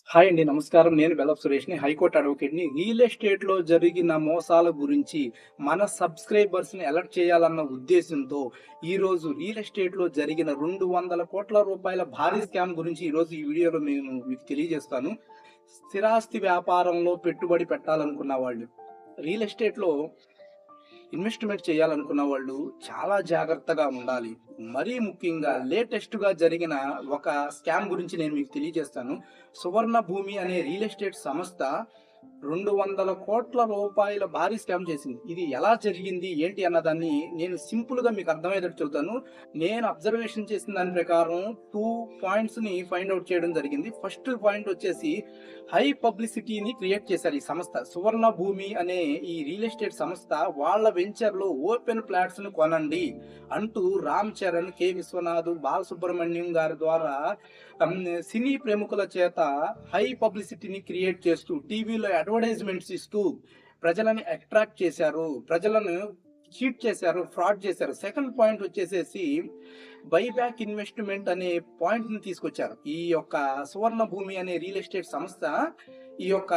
Hi అండి. నమస్కారం. నేను బెల్లపు సురేష్‌ని. హైకోర్ట్ అడ్వకేట్‌ని. రియల్ ఎస్టేట్‌లో జరిగిన మోసాల గురించి మన సబ్‌స్క్రైబర్స్‌ని అలర్ట్ చేయాలన్న ఉద్దేశ్యంతో ఈరోజు రియల్ ఎస్టేట్‌లో జరిగిన ₹200,00,00,000 భారీ స్కామ్ గురించి ఈరోజు ఈ వీడియోలో నేను మీకు తెలియజేస్తాను. స్థిరాస్తి వ్యాపారంలో పెట్టుబడి పెట్టాలనుకున్న వాళ్ళు, రియల్ ఎస్టేట్‌లో ఇన్వెస్ట్‌మెంట్ చేయాలనుకున్న వాళ్ళు చాలా జాగ్రత్తగా ఉండాలి. మరీ ముఖ్యంగా లేటెస్ట్‌గా జరిగిన ఒక స్కామ్ గురించి నేను మీకు తెలియజేస్తాను. సువర్ణ భూమి అనే రియల్ ఎస్టేట్ సంస్థ ₹200,00,00,000 భారీ స్కామ్ చేసింది. ఇది ఎలా జరిగింది? ఏంటి అన్నదాన్ని నేను సింపుల్‌గా మీకు అర్థమయ్యేటట్టు చెప్తాను. నేను అబ్జర్వేషన్ చేసిన దాని ప్రకారం 2 పాయింట్స్‌ని ఫైండ్ ఔట్ చేయడం జరిగింది. ఫస్ట్ పాయింట్ వచ్చేసి హై పబ్లిసిటీని క్రియేట్ చేశారు ఈ సంస్థ. సువర్ణ భూమి అనే ఈ రియల్ ఎస్టేట్ సంస్థ వాళ్ళ వెంచర్‌లో ఓపెన్ ఫ్లాట్స్‌ని కొనండి అంటూ రామ్ చరణ్, కె. విశ్వనాథ్, బాలసుబ్రహ్మణ్యం గారి ద్వారా సినీ ప్రముఖుల చేత హై పబ్లిసిటీని క్రియేట్ చేస్తూ టీవీలో అడ్వర్టైజ్మెంట్స్ ఇస్తూ ప్రజలని అట్రాక్ట్ చేశారు. ప్రజలను చీట్ చేశారు, ఫ్రాడ్ చేశారు. సెకండ్ పాయింట్ వచ్చేసేసి బైబ్యాక్ ఇన్వెస్ట్మెంట్ అనే పాయింట్‌ని తీసుకొచ్చారు. ఈ యొక్క సువర్ణ భూమి అనే రియల్ ఎస్టేట్ సంస్థ ఈ యొక్క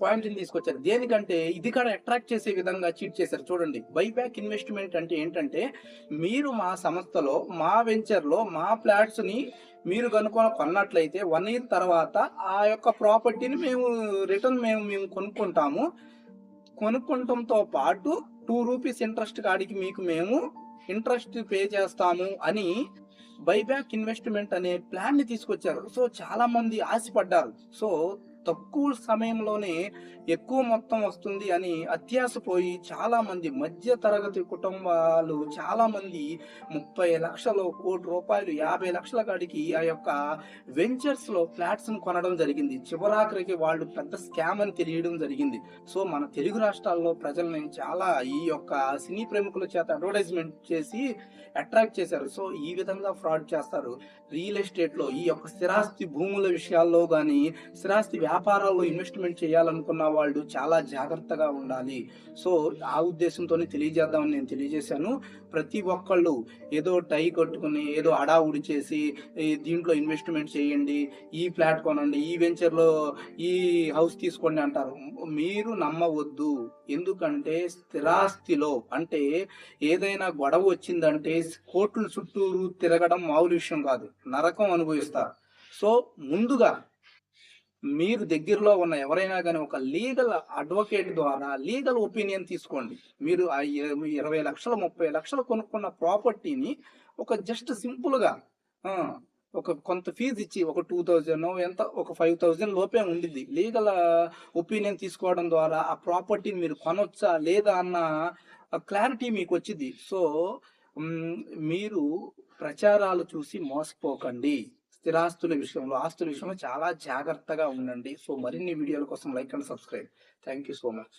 పాయింట్‌ని తీసుకొచ్చారు. దేనికంటే ఇది కూడా అట్రాక్ట్ చేసే విధంగా చీట్ చేశారు. చూడండి, బైబ్యాక్ ఇన్వెస్ట్మెంట్ అంటే ఏంటంటే, మీరు మా సంస్థలో, మా వెంచర్‌లో, మా ఫ్లాట్స్‌ని మీరు గనుక కొన్నట్లయితే 1 ఇయర్ తర్వాత ఆ యొక్క ప్రాపర్టీని మేము కొనుక్కుంటాము. కొనుక్కోవటంతో పాటు రూ. 2 ఇంట్రెస్ట్ కాడికి మేము ఇంట్రెస్ట్ పే చేస్తాము అని బైబ్యాక్ ఇన్వెస్ట్మెంట్ అనే ప్లాన్ ని తీసుకొచ్చారు. సో చాలా మంది ఆశపడ్డారు. సో తక్కువ సమయంలోనే ఎక్కువ మొత్తం వస్తుంది అని అత్యాశపోయి చాలా మంది మధ్య తరగతి కుటుంబాలు చాలా మంది 30 లక్షలు, ₹1,00,00,000, 50 లక్షల కాడికి ఆ యొక్క వెంచర్స్ లో ఫ్లాట్స్ ను కొనడం జరిగింది. చివరాఖరికి వాళ్ళు పెద్ద స్కామ్ అని తెలియడం జరిగింది. సో మన తెలుగు రాష్ట్రాల్లో ప్రజల్ని చాలా ఈ యొక్క సినీ ప్రముఖుల చేత అడ్వర్టైజ్మెంట్ చేసి అట్రాక్ట్ చేశారు. సో ఈ విధంగా ఫ్రాడ్ చేస్తారు. రియల్ ఎస్టేట్ లో ఈ యొక్క స్థిరాస్తి భూముల విషయాల్లో గానీ, స్థిరాస్తి వ్యాపారాల్లో ఇన్వెస్ట్మెంట్ చేయాలనుకున్న వాళ్ళు చాలా జాగ్రత్తగా ఉండాలి. సో ఆ ఉద్దేశంతోనే తెలియజేద్దామని నేను తెలియజేశాను. ప్రతి ఒక్కళ్ళు ఏదో టై కట్టుకుని ఏదో హడావుడి చేసి దీంట్లో ఇన్వెస్ట్మెంట్ చేయండి, ఈ ఫ్లాట్ కొనండి, ఈ వెంచర్లో ఈ హౌస్ తీసుకోండి అంటారు. మీరు నమ్మవద్దు. ఎందుకంటే స్థిరాస్తిలో అంటే ఏదైనా గొడవ వచ్చిందంటే కోర్టుల చుట్టూరు తిరగడం మామూలు విషయం కాదు. నరకం అనుభవిస్తారు. సో ముందుగా మీరు దగ్గరలో ఉన్న ఎవరైనా గాని ఒక లీగల్ అడ్వకేట్ ద్వారా లీగల్ ఒపీనియన్ తీసుకోండి. మీరు ఆ 20 లక్షలు, 30 లక్షలు కొనుక్కున్న ప్రాపర్టీని ఒక జస్ట్ సింపుల్‌గా ఆ! ఒక కొంత ఫీజ్ ఇచ్చి ఒక 2000 ఎంత ఒక 5000 లోపే ఉండిద్ది. లీగల్ ఒపీనియన్ తీసుకోవడం ద్వారా ఆ ప్రాపర్టీని మీరు కొనొచ్చా? లేదా? అన్న క్లారిటీ మీకొచ్చిద్ది. సో, హ్మ్, మీరు ప్రచారాలు చూసి మోసపోకండి. స్థిరాస్తుల విషయంలో, ఆస్తుల విషయంలో చాలా జాగ్రత్తగా ఉండండి. సో మరిన్ని వీడియోల కోసం like and subscribe. Thank you so much.